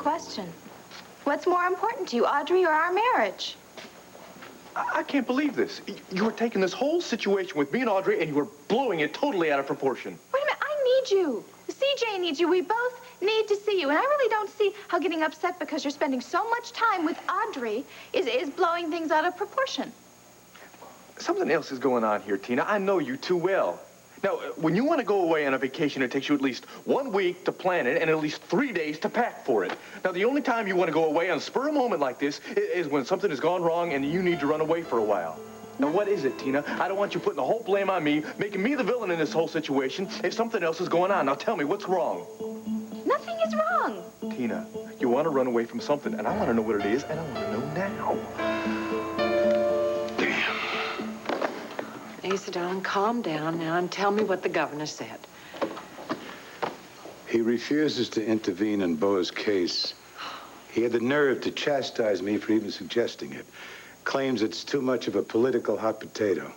question. What's more important to you, Audrey or our marriage? I can't believe this. You were taking this whole situation with me and Audrey, and you were blowing it totally out of proportion. Wait a minute, I need you. CJ needs you. We both need to see you. And I really don't see how getting upset because you're spending so much time with Audrey is blowing things out of proportion. Something else is going on here, Tina. I know you too well. Now, when you want to go away on a vacation, it takes you at least 1 week to plan it and at least 3 days to pack for it. Now, the only time you want to go away on a spur of a moment like this is when something has gone wrong and you need to run away for a while. Now, what is it, Tina? I don't want you putting the whole blame on me, making me the villain in this whole situation if something else is going on. Now, tell me, what's wrong? Nothing is wrong. Tina, you want to run away from something, and I want to know what it is, and I want to know now. Asa, darling, calm down now and tell me what the governor said. He refuses to intervene in Bo's case. He had the nerve to chastise me for even suggesting it. Claims it's too much of a political hot potato.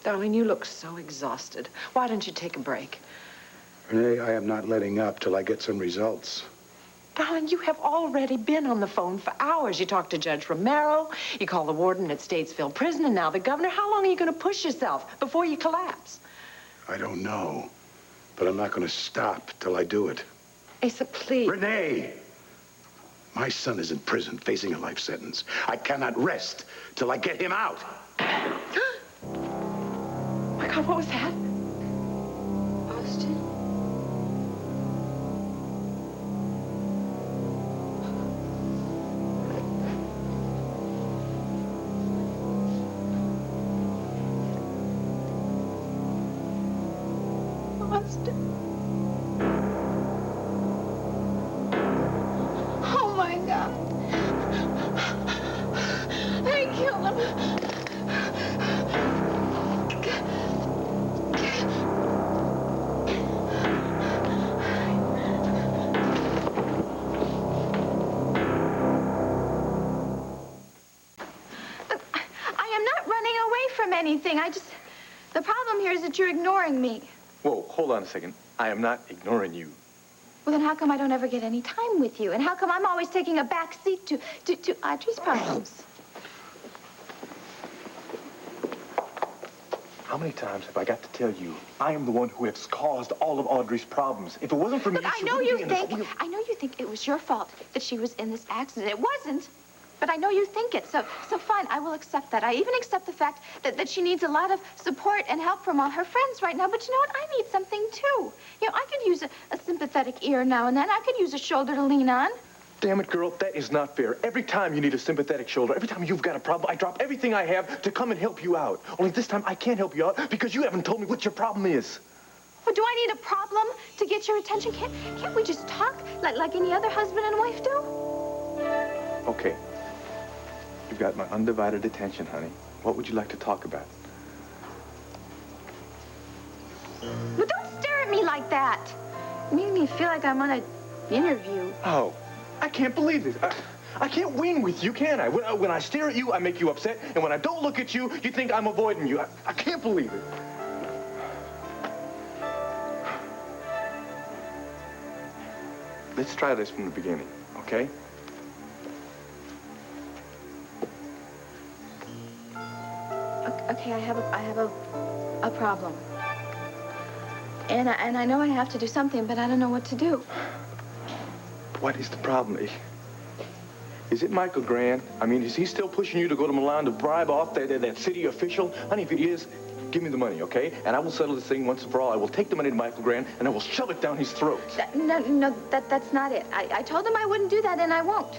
Darling, you look so exhausted. Why don't you take a break? Renee, I am not letting up till I get some results. Darling, you have already been on the phone for hours. You talked to Judge Romero, you called the warden at Statesville Prison, and now the governor. How long are you going to push yourself before you collapse? I don't know, but I'm not going to stop till I do it. Asa, please. Renee! My son is in prison facing a life sentence. I cannot rest till I get him out. My God, what was that? Austin? Oh, my God. I killed him. I am not running away from anything. The problem here is that you're ignoring me. Whoa, hold on a second. I am not ignoring you. Well, then how come I don't ever get any time with you? And how come I'm always taking a back seat to Audrey's problems? How many times have I got to tell you I am the one who has caused all of Audrey's problems? If it wasn't for me, Look, I know you think it was your fault that she was in this accident. It wasn't. But I know you think it, so fine, I will accept that. I even accept the fact that she needs a lot of support and help from all her friends right now. But you know what? I need something, too. You know, I could use a sympathetic ear now and then. I could use a shoulder to lean on. Damn it, girl, that is not fair. Every time you need a sympathetic shoulder, every time you've got a problem, I drop everything I have to come and help you out. Only this time I can't help you out because you haven't told me what your problem is. Well, do I need a problem to get your attention? Can't we just talk like any other husband and wife do? Okay. You've got my undivided attention, honey. What would you like to talk about? Well, don't stare at me like that. You make me feel like I'm on an interview. Oh, I can't believe this. I can't win with you, can I? When I stare at you, I make you upset. And when I don't look at you, you think I'm avoiding you. I can't believe it. Let's try this from the beginning, okay? Okay, I have a problem. And I know I have to do something, but I don't know what to do. What is the problem? Is it Michael Grande? I mean, is he still pushing you to go to Milan to bribe off that city official? Honey, if he is, give me the money, okay? And I will settle this thing once and for all. I will take the money to Michael Grande, and I will shove it down his throat. No, that's not it. I told him I wouldn't do that, and I won't.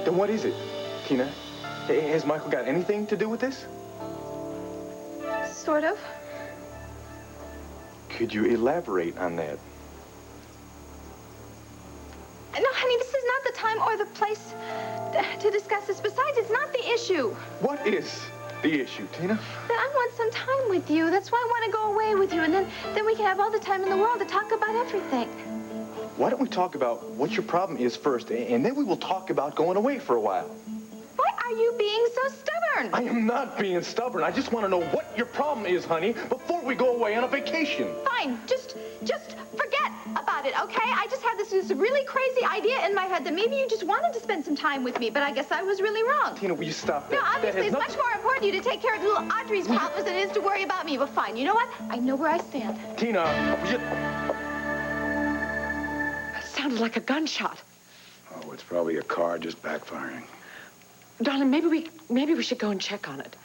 Then what is it, Tina? Has Michael got anything to do with this? Sort of. Could you elaborate on that? No, honey, this is not the time or the place to discuss this. Besides, it's not the issue. What is the issue, Tina? That I want some time with you. That's why I want to go away with you. And then we can have all the time in the world to talk about everything. Why don't we talk about what your problem is first, and then we will talk about going away for a while. Why are you being so stubborn? I am not being stubborn. I just want to know what your problem is, honey, before we go away on a vacation. Fine, just forget about about it, okay? I just had this really crazy idea in my head that maybe you just wanted to spend some time with me, but I guess I was really wrong. Tina, will you stop that? No, obviously, it's much more important to you to take care of little Audrey's problems than it is to worry about me. But fine, you know what? I know where I stand. Tina, will you... That sounded like a gunshot. Oh, it's probably a car just backfiring. Darling, maybe we should go and check on it.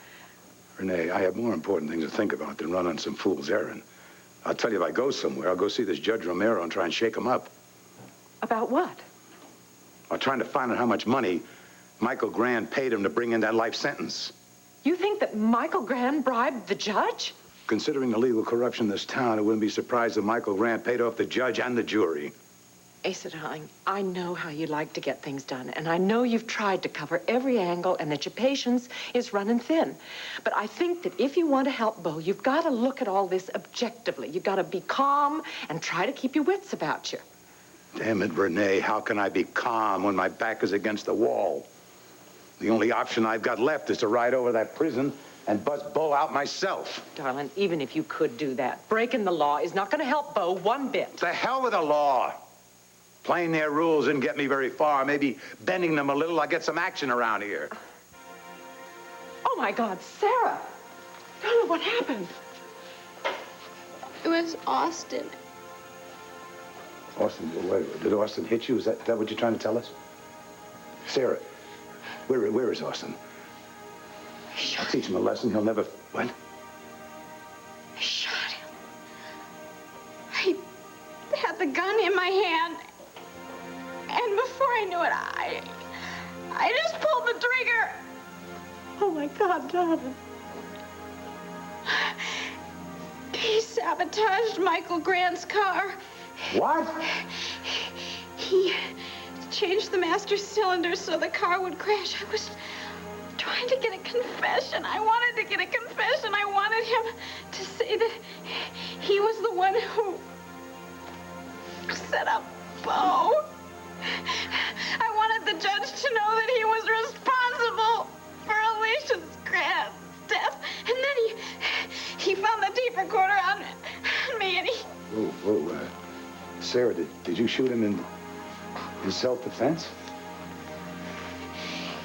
Renee, I have more important things to think about than run on some fool's errand. I'll tell you, if I go somewhere, I'll go see this Judge Romero and try and shake him up. About what? I'm trying to find out how much money Michael Grande paid him to bring in that life sentence. You think that Michael Grande bribed the judge? Considering the legal corruption in this town, I wouldn't be surprised if Michael Grande paid off the judge and the jury. Asa, darling, I know how you like to get things done, and I know you've tried to cover every angle and that your patience is running thin. But I think that if you want to help Bo, you've got to look at all this objectively. You've got to be calm and try to keep your wits about you. Damn it, Renee, how can I be calm when my back is against the wall? The only option I've got left is to ride over that prison and bust Bo out myself. Darling, even if you could do that, breaking the law is not going to help Bo one bit. The hell with the law. Playing their rules didn't get me very far. Maybe bending them a little, I'll get some action around here. Oh, my God, Sarah! Darling, what happened? It was Austin. Austin, wait, did Austin hit you? Is that what you're trying to tell us? Sarah, where is Austin? I'll teach him a lesson. He'll never... What? I shot him. I had the gun in my hand. And before I knew it, I just pulled the trigger. Oh, my God, darling. He sabotaged Michael Grande's car. What? He changed the master cylinder so the car would crash. I was trying to get a confession. I wanted to get a confession. I wanted him to say that he was the one who set up Bo. I wanted the judge to know that he was responsible for Alicia Grande's death. And then he found the tape recorder on me and he... Whoa, Sarah, did you shoot him in self-defense?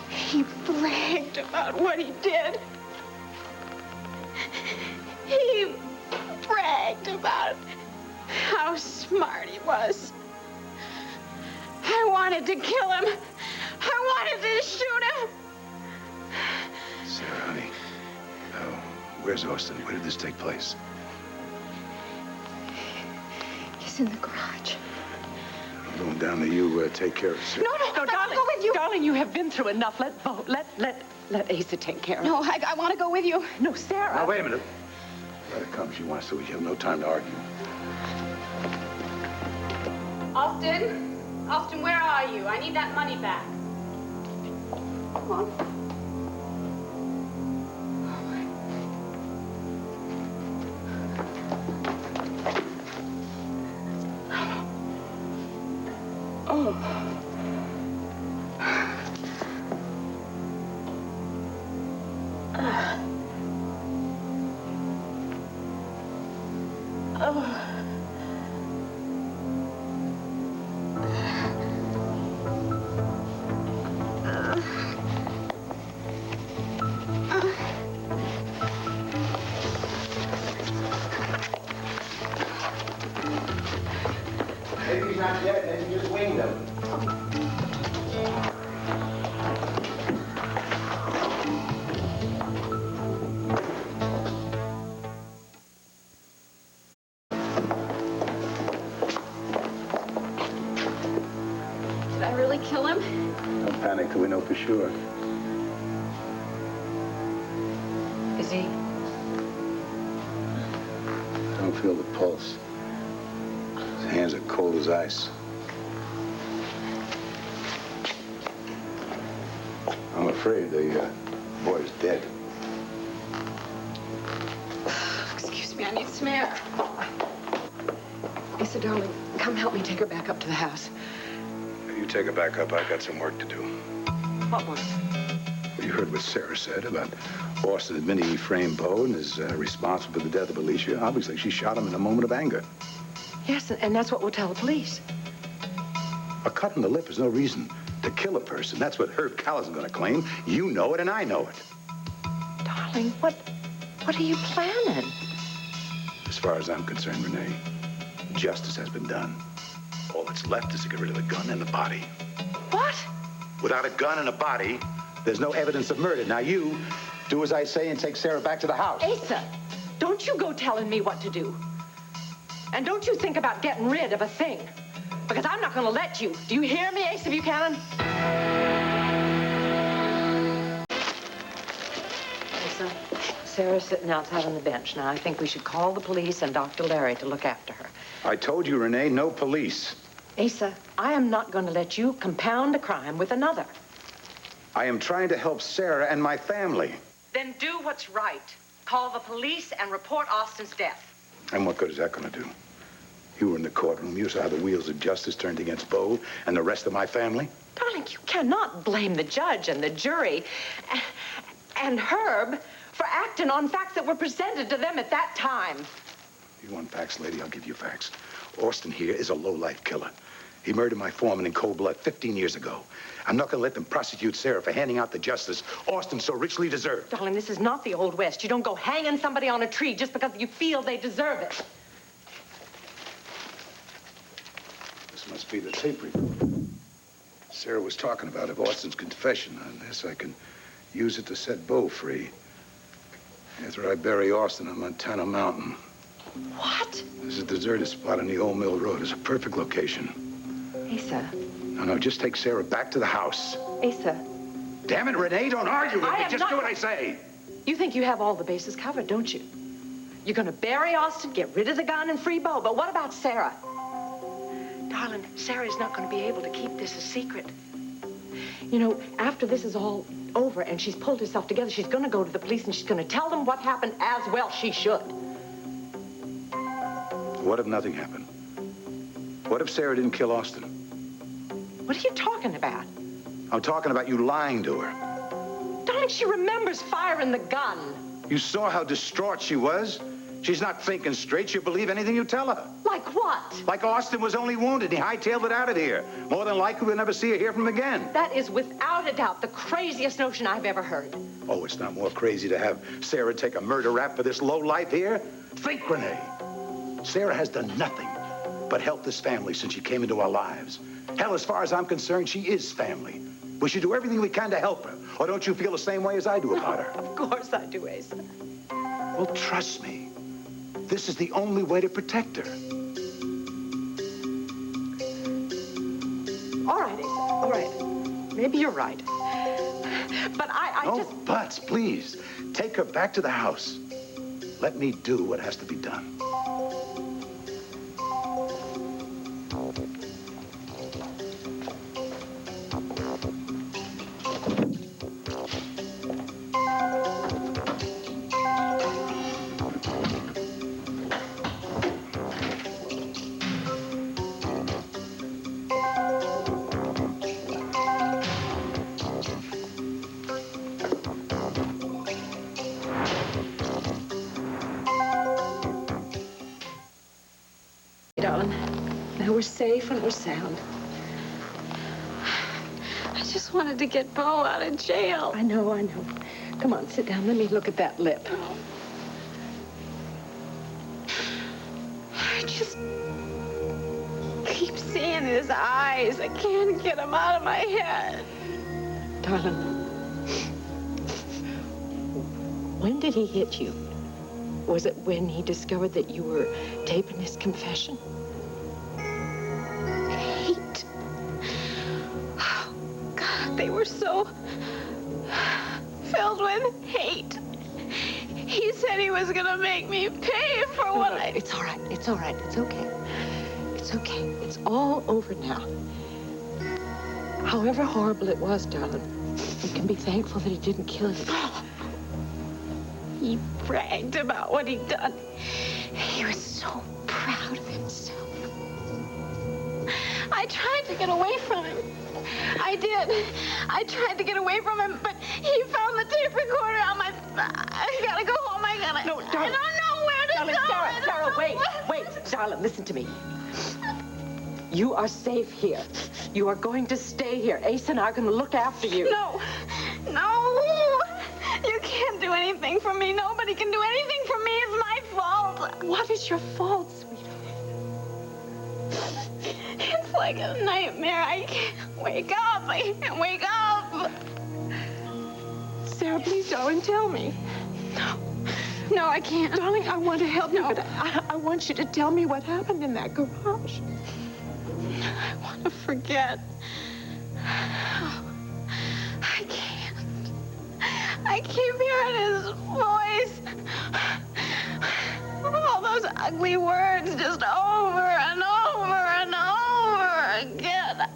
He bragged about what he did. He bragged about how smart he was. I wanted to kill him. I wanted to shoot him. Sarah, honey. Oh, where's Austin? Where did this take place? He's in the garage. I'm going down to you. Take care of Sarah. No, darling. I'll go with you. Darling, you have been through enough. Let Bo, let Asa take care of it. No, I want to go with you. No, Sarah. Now, wait a minute. Let her come. She wants to. We have no time to argue. Austin? Austin, where are you? I need that money back. Come on. Maybe he's not dead. Maybe you just winged him. Did I really kill him? Don't panic till we know for sure. Is he? Don't feel the pulse. His hands are cold as ice. I'm afraid the boy's dead. Excuse me, I need some air. Asa, darling, come help me take her back up to the house. You take her back up. I've got some work to do. What was? Well, you heard what Sarah said about Austin admitting he framed Bo and is responsible for the death of Alicia. Obviously, she shot him in a moment of anger. Yes, and that's what we'll tell the police. A cut in the lip is no reason to kill a person. That's what Herb Callis is going to claim. You know it, and I know it. Darling, what are you planning? As far as I'm concerned, Renee, justice has been done. All that's left is to get rid of the gun and the body. What? Without a gun and a body, there's no evidence of murder. Now you do as I say and take Sarah back to the house. Asa, don't you go telling me what to do. And don't you think about getting rid of a thing. Because I'm not going to let you. Do you hear me, Asa Buchanan? Asa, Sarah's sitting outside on the bench. Now, I think we should call the police and Dr. Larry to look after her. I told you, Renee, no police. Asa, I am not going to let you compound a crime with another. I am trying to help Sarah and my family. Then do what's right. Call the police and report Austin's death. And what good is that going to do? You were in the courtroom. You saw how the wheels of justice turned against Bo and the rest of my family. Darling, you cannot blame the judge and the jury and Herb for acting on facts that were presented to them at that time. You want facts, lady? I'll give you facts. Austin here is a low-life killer. He murdered my foreman in cold blood 15 years ago. I'm not going to let them prosecute Sarah for handing out the justice Austin so richly deserved. Darling, this is not the Old West. You don't go hanging somebody on a tree just because you feel they deserve it. This must be the tape recorder. Sarah was talking about Austin's confession. On this, I can use it to set Bo free. After I bury Austin on Llantano Mountain. What? There's a deserted spot on the Old Mill Road. It's a perfect location. Asa. No, just take Sarah back to the house. Asa. Damn it, Renee, don't argue with me. am Just not... do what I say. You think you have all the bases covered, don't you? You're going to bury Austin, get rid of the gun, and free Bo. But what about Sarah? Darling, Sarah's not going to be able to keep this a secret. You know, after this is all over and she's pulled herself together, she's going to go to the police and she's going to tell them what happened as well she should. What if nothing happened? What if Sarah didn't kill Austin? What are you talking about? I'm talking about you lying to her. Darling, she remembers firing the gun. You saw how distraught she was. She's not thinking straight. She'll believe anything you tell her. Like what? Like Austin was only wounded. He hightailed it out of here. More than likely, we'll never see or hear from him again. That is without a doubt the craziest notion I've ever heard. Oh, it's not more crazy to have Sarah take a murder rap for this low life here? Think, Renee. Sarah has done nothing but help this family since she came into our lives. Hell, as far as I'm concerned, she is family. We should do everything we can to help her. Or don't you feel the same way as I do about her? Of course I do, Asa. Well, trust me. This is the only way to protect her. All right, Asa. All right. Maybe you're right. But I No just... buts, please. Take her back to the house. Let me do what has to be done. Darling, now we're safe and we're sound. I just wanted to get Bo out of jail. I know. Come on, sit down. Let me look at that lip. I just keep seeing his eyes. I can't get him out of my head. Darling, when did he hit you? Was it when he discovered that you were taping his confession? Hate. Oh, God, they were so filled with hate. He said he was gonna make me pay for what I... It's all right. It's all right. It's okay. It's okay. It's all over now. However horrible it was, darling, you can be thankful that he didn't kill you. He bragged about what he'd done. He was so proud of himself. I tried to get away from him. I did. I tried to get away from him, but he found the tape recorder on my... I gotta go home. I No, darling. don't know where darling, Sarah, wait. Darling, listen to me. You are safe here. You are going to stay here. Asa and I are going to look after you. No. You can't do anything for me. Nobody can do anything for me. It's my fault. What is your fault, sweetheart? It's like a nightmare. I can't wake up. I can't wake up. Sarah, please, darling, tell me. No, I can't. Darling, I want to help you, but I want you to tell me what happened in that garage. I want to forget. Oh, I can't. I keep hearing his voice. All those ugly words just over and over and over again.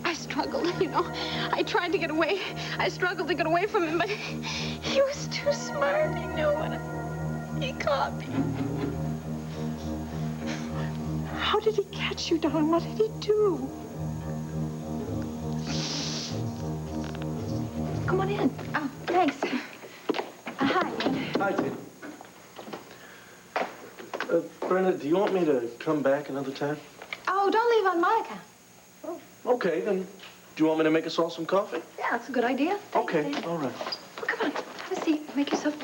I struggled, you know. I tried to get away. I struggled to get away from him, but he was too smart. He knew what he caught me. How did he catch you, darling? What did he do? Come on in. Oh, thanks. Hi. Hi, Tim. Brenda, do you want me to come back another time? Oh, don't leave on my account. Okay, then do you want me to make us all some coffee? Yeah, that's a good idea. Thanks, Okay, Dave. all right. Oh, come on. Have a seat. Make yourself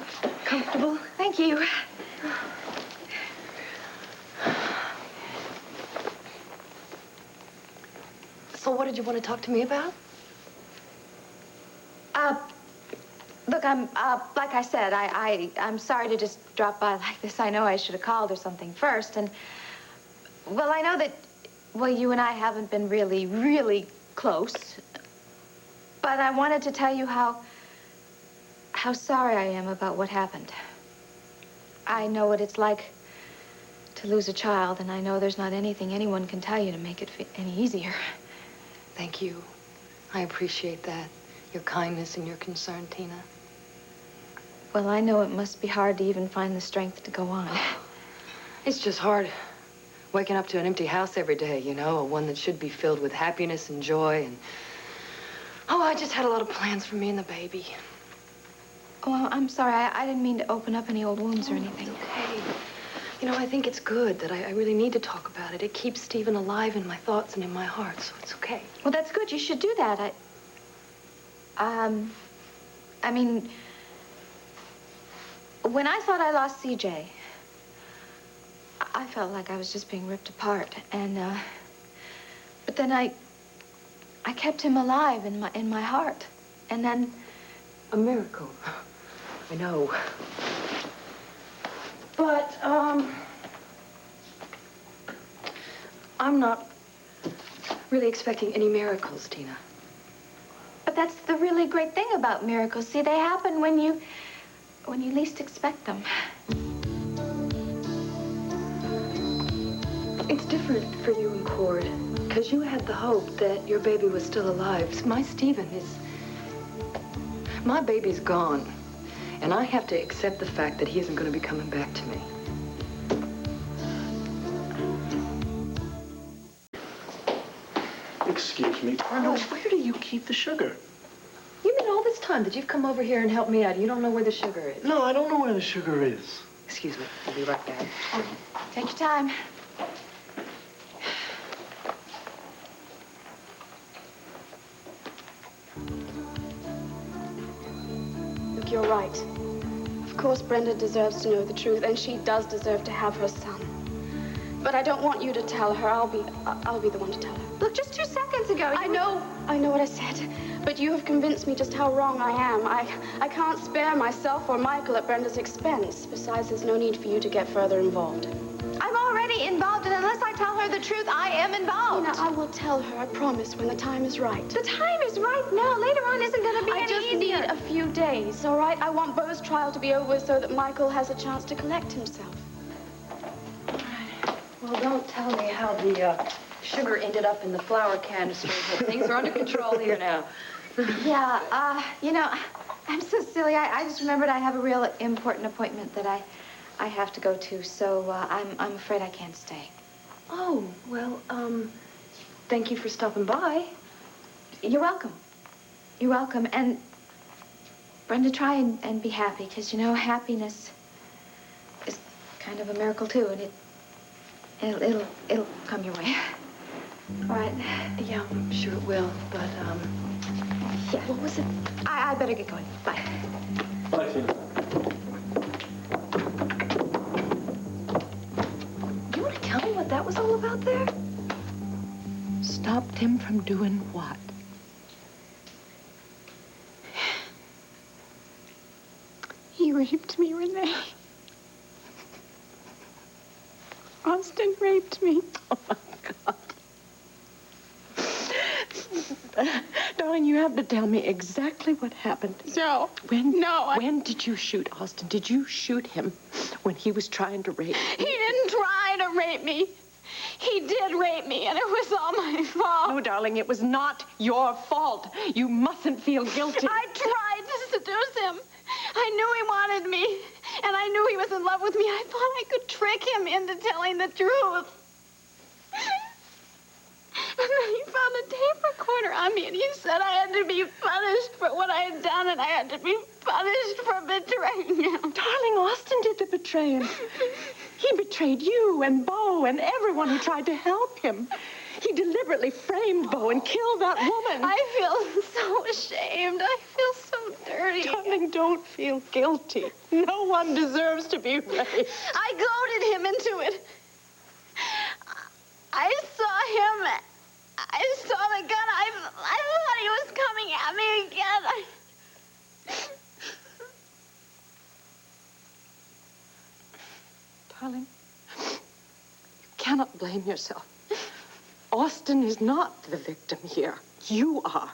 comfortable. Thank you. So what did you want to talk to me about? Look, like I said, I'm sorry to just drop by like this. I know I should have called or something first, and, well, I know that, well, you and I haven't been really, really close, but I wanted to tell you how sorry I am about what happened. I know what it's like to lose a child, and I know there's not anything anyone can tell you to make it any easier. Thank you. I appreciate that. Your kindness and your concern, Tina. Well, I know it must be hard to even find the strength to go on. It's just hard waking up to an empty house every day, you know, one that should be filled with happiness and joy and... Oh, I just had a lot of plans for me and the baby. Oh, I'm sorry. I didn't mean to open up any old wounds or anything. Okay. You know, I think it's good that I really need to talk about it. It keeps Stephen alive in my thoughts and in my heart, so it's okay. Well, that's good. You should do that. I mean, when I thought I lost CJ, I felt like I was just being ripped apart. And, but then I kept him alive in my heart. And then... A miracle. I know. But, I'm not really expecting any miracles, Tina. But that's the really great thing about miracles. See, they happen when you least expect them. It's different for you and Cord, because you had the hope that your baby was still alive. My Stephen is... My baby's gone, and I have to accept the fact that he isn't going to be coming back to me. Excuse me, Brenda, where do you keep the sugar? You mean all this time that you've come over here and helped me out, you don't know where the sugar is? No, I don't know where the sugar is. Excuse me, I'll be right back. Take your time. Look, you're right. Of course, Brenda deserves to know the truth, and she does deserve to have her son. But I don't want you to tell her. I'll be the one to tell her. Look, just 2 seconds ago. I know what I said. But you have convinced me just how wrong I am. I can't spare myself or Michael at Brenda's expense. Besides, there's no need for you to get further involved. I'm already involved, and unless I tell her the truth, I am involved. Tina, I will tell her, I promise, when the time is right. The time is right now. Later on isn't going to be I any just easier. need a few days, all right? I want Beau's trial to be over so that Michael has a chance to collect himself. Well, don't tell me how the sugar ended up in the flour canister, but things are under control here now. Yeah, you know, I'm so silly. I just remembered I have a real important appointment that I have to go to, so I'm afraid I can't stay. Oh, well, thank you for stopping by. You're welcome. You're welcome. And Brenda, try and be happy, because, you know, happiness is kind of a miracle, too, and it'll come your way. All right. Yeah, I'm sure it will, but, Yeah. What was it? I better get going. Bye. Bye, Tina. do you want to tell me what that was all about there? Stopped him from doing what? He raped me, Renee. Austin raped me. Oh, my God. Darling, you have to tell me exactly what happened. No. When did you shoot Austin? Did you shoot him when he was trying to rape you? He didn't try to rape me. He did rape me, and it was all my fault. No, darling, it was not your fault. You mustn't feel guilty. I tried to seduce him. I knew he wanted me, and I knew he was in love with me. I thought I could trick him into telling the truth. And then he found a tape recorder on me, and he said I had to be punished for what I had done, and I had to be punished for betraying him. Darling, Austin did the betraying. He betrayed you and Bo and everyone who tried to help him. He deliberately framed Bo and killed that woman. I feel so ashamed. I feel so dirty. Darling, don't feel guilty. No one deserves to be raped. I goaded him into it. I saw him. I saw the gun. I thought he was coming at me again. Darling, you cannot blame yourself. Austin is not the victim here. You are.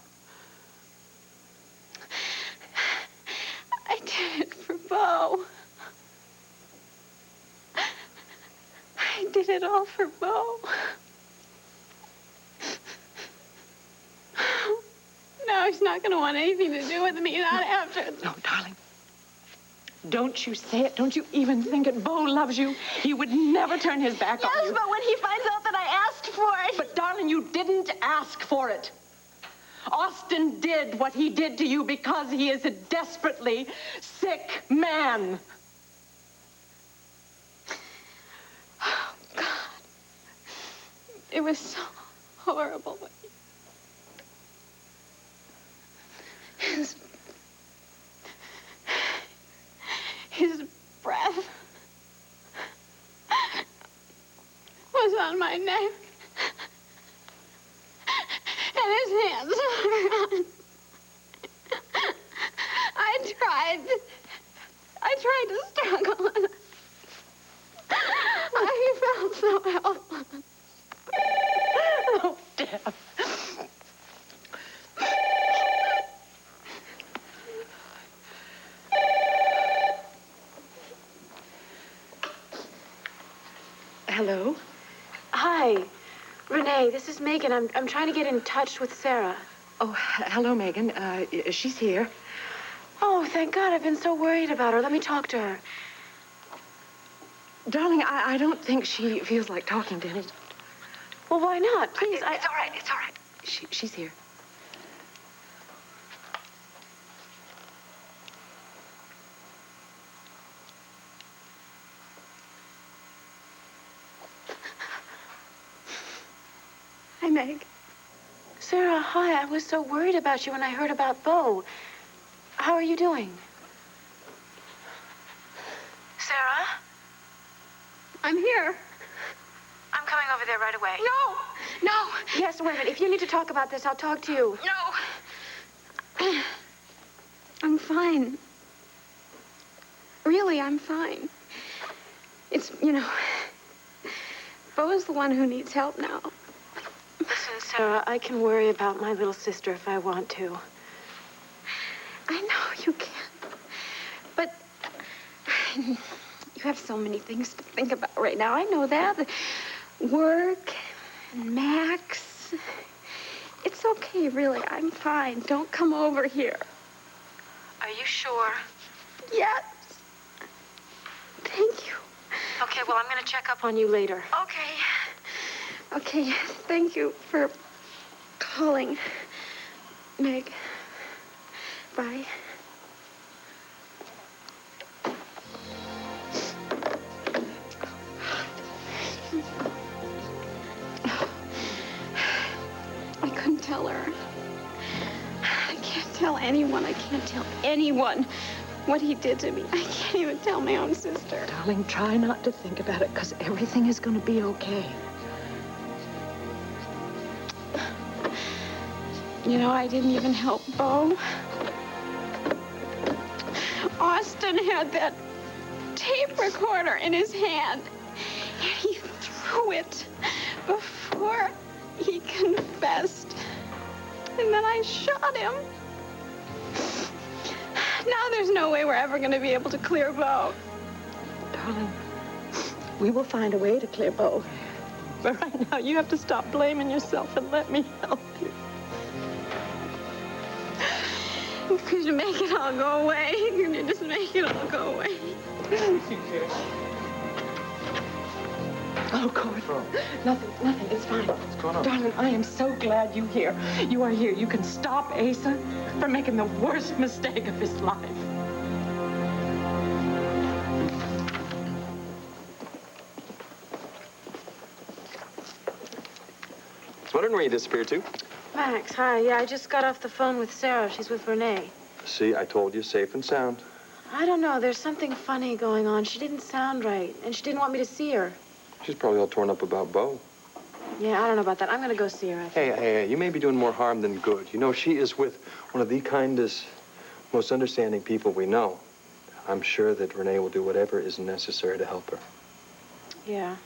I did it for Bo. I did it all for Bo. Now he's not going to want anything to do with me, not after. No, darling. Don't you say it. Don't you even think it. Bo loves you. He would never turn his back on you. Yes, but when he finds out that I asked for it. But, darling, you didn't ask for it. Austin did what he did to you because he is a desperately sick man. Oh, God. It was so horrible. His breath was on my neck, and his hands were on. I tried to struggle, and I felt so helpless. Oh, Deb. Hello? Hi, Renee, this is Megan. I'm trying to get in touch with Sarah. Oh, hello, Megan. She's here. Oh, thank God. I've been so worried about her. Let me talk to her. Darling, I don't think she feels like talking to any. Well, why not? Please, It's all right. It's all right. She's here. Hi, Meg. Sarah, hi. I was so worried about you when I heard about Bo. How are you doing? Sarah? I'm here. I'm coming over there right away. No! No! Yes, wait a minute. If you need to talk about this, I'll talk to you. No! I'm fine. Really, I'm fine. It's, you know, Bo's the one who needs help now. Listen, Sarah, I can worry about my little sister if I want to. I know you can. But you have so many things to think about right now. I know that. Work and Max. It's okay, really. I'm fine. Don't come over here. Are you sure? Yes. Thank you. Okay, well, I'm going to check up on you later. Okay. Okay, thank you for calling, Meg. Bye. tell her. I can't tell anyone. I can't tell anyone what he did to me. I can't even tell my own sister. Darling, try not to think about it, because everything is going to be okay. You know, I didn't even help Bo. Austin had that tape recorder in his hand, and he threw it before he confessed. And then I shot him. Now there's no way we're ever going to be able to clear Bo. Darling, we will find a way to clear Bo. But right now, you have to stop blaming yourself and let me help you. Could you make it all go away? Could you just make it all go away? Oh, Corey. Nothing. It's fine. What's going on? Darling, I am so glad you are here. You can stop Asa from making the worst mistake of his life. I was wondering where you disappeared to. Max, hi. Yeah, I just got off the phone with Sarah. She's with Renee. See, I told you, safe and sound. I don't know. There's something funny going on. She didn't sound right, and she didn't want me to see her. She's probably all torn up about Bo. Yeah, I don't know about that. I'm going to go see her, I think. Hey, you may be doing more harm than good. You know, she is with one of the kindest, most understanding people we know. I'm sure that Renee will do whatever is necessary to help her. Yeah.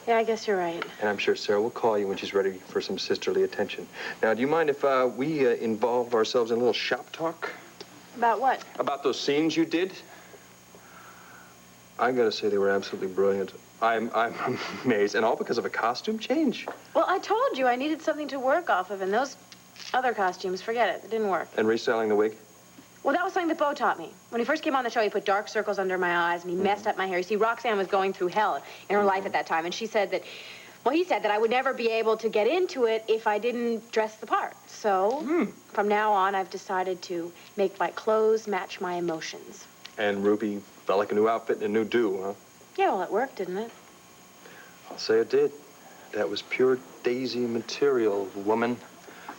Yeah, I guess you're right. And I'm sure Sarah will call you when she's ready for some sisterly attention. Now, do you mind if we involve ourselves in a little shop talk? About what? About those scenes you did? I gotta say, they were absolutely brilliant. I'm amazed, and all because of a costume change. Well, I told you I needed something to work off of, and those other costumes, forget it. It didn't work. And restyling the wig? Well, that was something that Bo taught me. When he first came on the show, he put dark circles under my eyes, and he messed up my hair. You see, Roxanne was going through hell in her life at that time, and she said that, well, he said that I would never be able to get into it if I didn't dress the part. So, from now on, I've decided to make my clothes match my emotions. And Ruby felt like a new outfit and a new do, huh? Yeah, well, it worked, didn't it? I'll say it did. That was pure Daisy material, woman.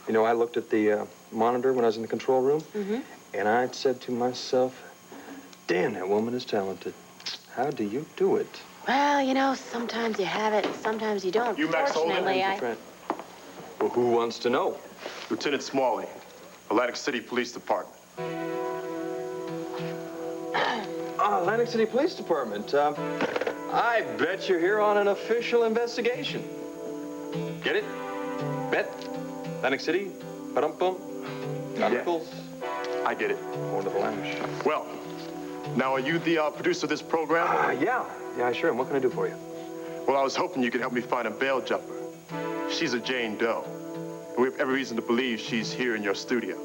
You know, I looked at the monitor when I was in the control room, and I said to myself, damn, that woman is talented. How do you do it? Well, you know, sometimes you have it, and sometimes you don't. You Max Holden? Fortunately, Well, who wants to know? Lieutenant Smalley, Atlantic City Police Department. Atlantic City Police Department. I bet you're here on an official investigation. Get it? Bet? Atlantic City? Ba-dum-bum? Chronicles? I get it. Wonderful Amish. Well, now are you the producer of this program? Yeah, sure. And what can I do for you? Well, I was hoping you could help me find a bail jumper. She's a Jane Doe, and we have every reason to believe she's here in your studio.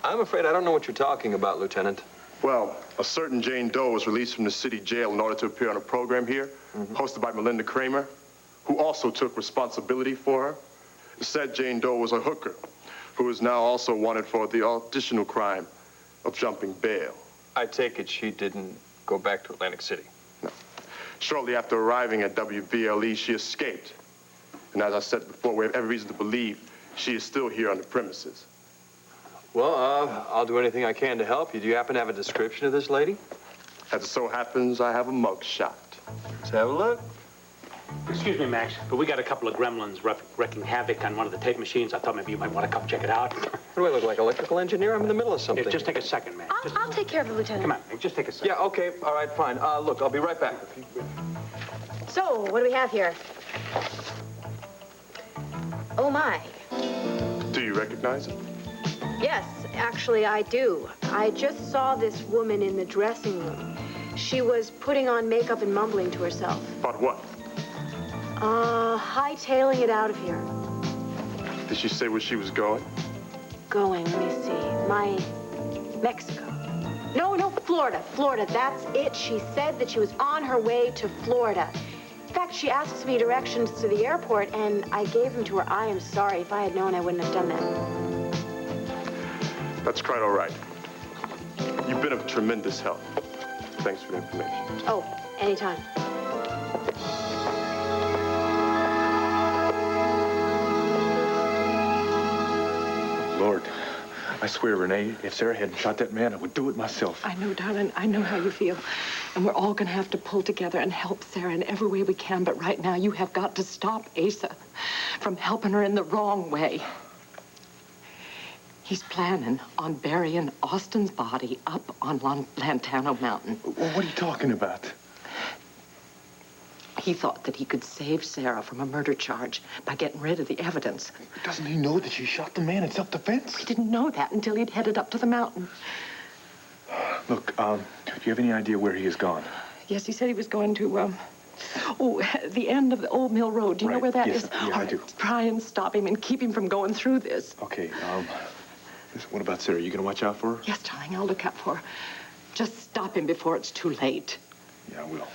I'm afraid I don't know what you're talking about, Lieutenant. Well, a certain Jane Doe was released from the city jail in order to appear on a program here, hosted by Melinda Kramer, who also took responsibility for her. Said Jane Doe was a hooker, who is now also wanted for the additional crime of jumping bail. I take it she didn't go back to Atlantic City. No. Shortly after arriving at WVLE, she escaped. And as I said before, we have every reason to believe she is still here on the premises. Well, I'll do anything I can to help you. Do you happen to have a description of this lady? As it so happens, I have a mug shot. Let's have a look. Excuse me, Max, but we got a couple of gremlins wrecking havoc on one of the tape machines. I thought maybe you might want to come check it out. What do I look like, electrical engineer? I'm in the middle of something. Yeah, just take a second, man. I'll take care of it, Lieutenant. Come on, man, just take a second. Yeah, okay, all right, fine. Look, I'll be right back. So, what do we have here? Oh, my. Do you recognize her? Yes, actually, I do. I just saw this woman in the dressing room. She was putting on makeup and mumbling to herself. About what? Hightailing it out of here. Did she say where she was going? Going, let me see. Mexico. No, Florida. Florida, that's it. She said that she was on her way to Florida. In fact, she asks me directions to the airport, and I gave them to her. I am sorry. If I had known, I wouldn't have done that. That's quite all right. You've been of tremendous help. Thanks for the information. Oh, anytime. Lord. I swear, Renee, if Sarah hadn't shot that man, I would do it myself. I know, darling. I know how you feel. And we're all going to have to pull together and help Sarah in every way we can. But right now, you have got to stop Asa from helping her in the wrong way. He's planning on burying Austin's body up on Llantano Mountain. Well, what are you talking about? He thought that he could save Sarah from a murder charge by getting rid of the evidence. Doesn't he know that she shot the man in self-defense? He didn't know that until he'd headed up to the mountain. Look, do you have any idea where he has gone? Yes, he said he was going to, the end of the Old Mill Road. Do you know where that is? Yeah, I do. Try and stop him and keep him from going through this. Okay, listen, what about Sarah? You gonna watch out for her? Yes, darling, I'll look out for her. Just stop him before it's too late. Yeah, I will.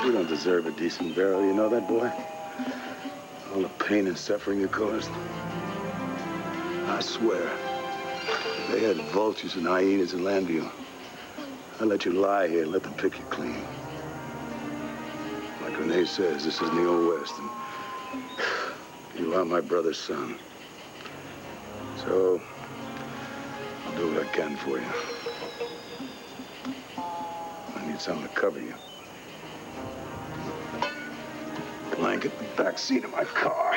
You don't deserve a decent burial, you know that, boy? All the pain and suffering you caused. I swear, if they had vultures and hyenas in Landview, I'd let you lie here and let them pick you clean. Like Renee says, this isn't the Old West, and you are my brother's son. So, I'll do what I can for you. I need something to cover you. Blanket in the back seat of my car.